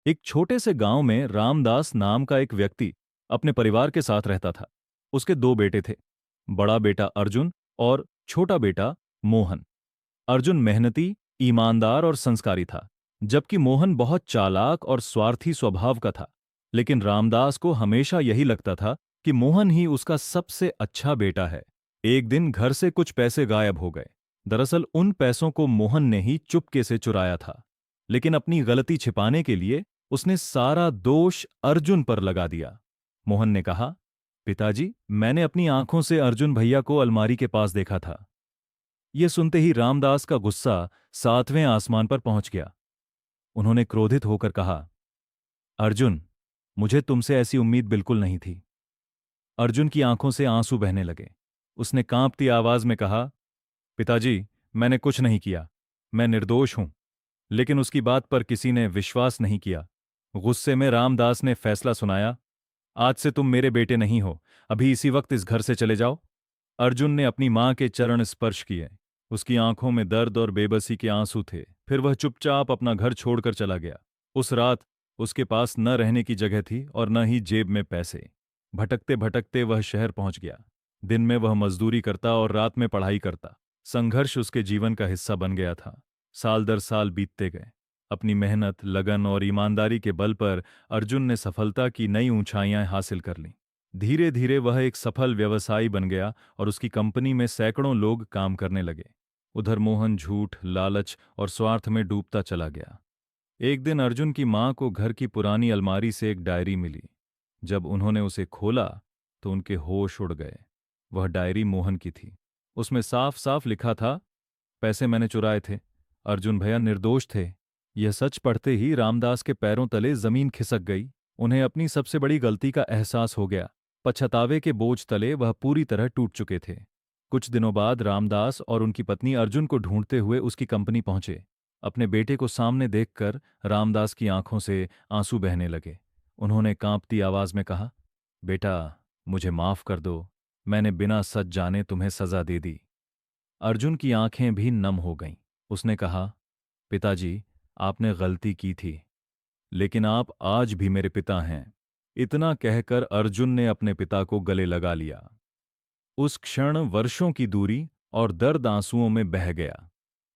एक छोटे से गांव में रामदास नाम का एक व्यक्ति अपने परिवार के साथ रहता था। उसके दो बेटे थे, बड़ा बेटा अर्जुन और छोटा बेटा मोहन। अर्जुन मेहनती, ईमानदार और संस्कारी था, जबकि मोहन बहुत चालाक और स्वार्थी स्वभाव का था। लेकिन रामदास को हमेशा यही लगता था कि मोहन ही उसका सबसे अच्छा बेटा है। एक दिन घर से कुछ पैसे गायब हो गए। दरअसल उन पैसों को मोहन ने ही चुपके से चुराया था। लेकिन अपनी गलती छिपाने के लिए उसने सारा दोष अर्जुन पर लगा दिया। मोहन ने कहा, पिताजी, मैंने अपनी आंखों से अर्जुन भैया को अलमारी के पास देखा था। यह सुनते ही रामदास का गुस्सा सातवें आसमान पर पहुंच गया। उन्होंने क्रोधित होकर कहा, अर्जुन, मुझे तुमसे ऐसी उम्मीद बिल्कुल नहीं थी। अर्जुन की आंखों से आंसू बहने लगे। उसने कांपती आवाज में कहा, पिताजी, मैंने कुछ नहीं किया। मैं निर्दोष हूं। लेकिन उसकी बात पर किसी ने विश्वास नहीं किया। गुस्से में रामदास ने फैसला सुनाया, आज से तुम मेरे बेटे नहीं हो। अभी इसी वक्त इस घर से चले जाओ। अर्जुन ने अपनी मां के चरण स्पर्श किए। उसकी आंखों में दर्द और बेबसी के आंसू थे। फिर वह चुपचाप अपना घर छोड़कर चला गया। उस रात उसके पास न रहने की जगह थी और न ही जेब में पैसे। भटकते भटकते वह शहर पहुंच गया। दिन में वह मजदूरी करता और रात में पढ़ाई करता। संघर्ष उसके जीवन का हिस्सा बन गया था। साल दर साल बीतते गए। अपनी मेहनत, लगन और ईमानदारी के बल पर अर्जुन ने सफलता की नई ऊंचाइयां हासिल कर लीं। धीरे धीरे वह एक सफल व्यवसायी बन गया और उसकी कंपनी में सैकड़ों लोग काम करने लगे। उधर मोहन झूठ, लालच और स्वार्थ में डूबता चला गया। एक दिन अर्जुन की मां को घर की पुरानी अलमारी से एक डायरी मिली। जब उन्होंने उसे खोला तो उनके होश उड़ गए। वह डायरी मोहन की थी। उसमें साफ साफ लिखा था, पैसे मैंने चुराए थे, अर्जुन भैया निर्दोष थे। यह सच पढ़ते ही रामदास के पैरों तले जमीन खिसक गई। उन्हें अपनी सबसे बड़ी गलती का एहसास हो गया। पछतावे के बोझ तले वह पूरी तरह टूट चुके थे। कुछ दिनों बाद रामदास और उनकी पत्नी अर्जुन को ढूंढते हुए उसकी कंपनी पहुंचे। अपने बेटे को सामने देखकर रामदास की आंखों से आंसू बहने लगे। उन्होंने कांपती आवाज में कहा, बेटा, मुझे माफ कर दो। मैंने बिना सच जाने तुम्हें सजा दे दी। अर्जुन की आंखें भी नम हो गईं। उसने कहा, पिताजी, आपने गलती की थी, लेकिन आप आज भी मेरे पिता हैं। इतना कहकर अर्जुन ने अपने पिता को गले लगा लिया। उस क्षण वर्षों की दूरी और दर्द आंसुओं में बह गया।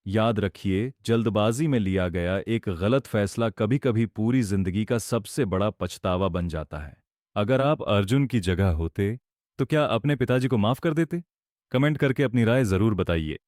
याद रखिए, जल्दबाजी में लिया गया एक गलत फैसला कभी कभी पूरी जिंदगी का सबसे बड़ा पछतावा बन जाता है। अगर आप अर्जुन की जगह होते तो क्या अपने पिताजी को माफ कर देते? कमेंट करके अपनी राय जरूर बताइए।